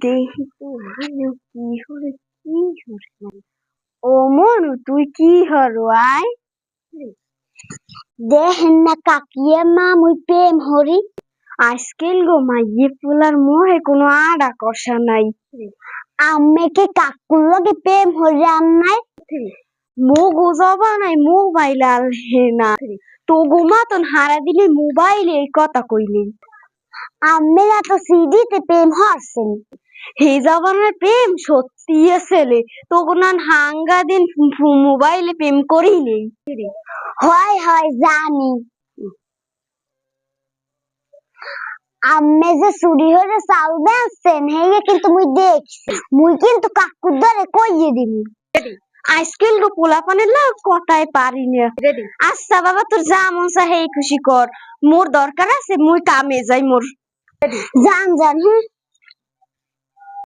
দেখি তো কি হরে কি হরে ও মনু তুই কি হরো আয় দেখেন না কাকিয়ে মা মুই প্রেম হরি আজকাল গো মাইয়ে পোলার মোহে কোনো আড়া কষা নাই আম্মেকে কাকুর লগে প্রেম হরি আন্নাই মোগো জবা নাই মোবাইল আল হে না তো গোমা তন হারা দিলে মোবাইলে কথা কইলি আম্মেরা তো সিডিতে প্রেম হরছেন হে জবানের প্রেম সত্যি আসলে তো গোনান হাঙ্গা দিন মোবাইলে প্রেম করি নেই হয় হয় জানি আম্মে যে চুরি হয়ে চাল বেচছেন হেয়ে কিন্তু মুই দেখছি মুই কিন্তু কাকুর ধরে কইয়ে দিবি আজকাল গো পোলাপানের লাগ কথাই পারি না আচ্ছা বাবা তোর যা মন চা হেই খুশি কর মোর দরকার আছে মুই কামে যাই মোর জান জান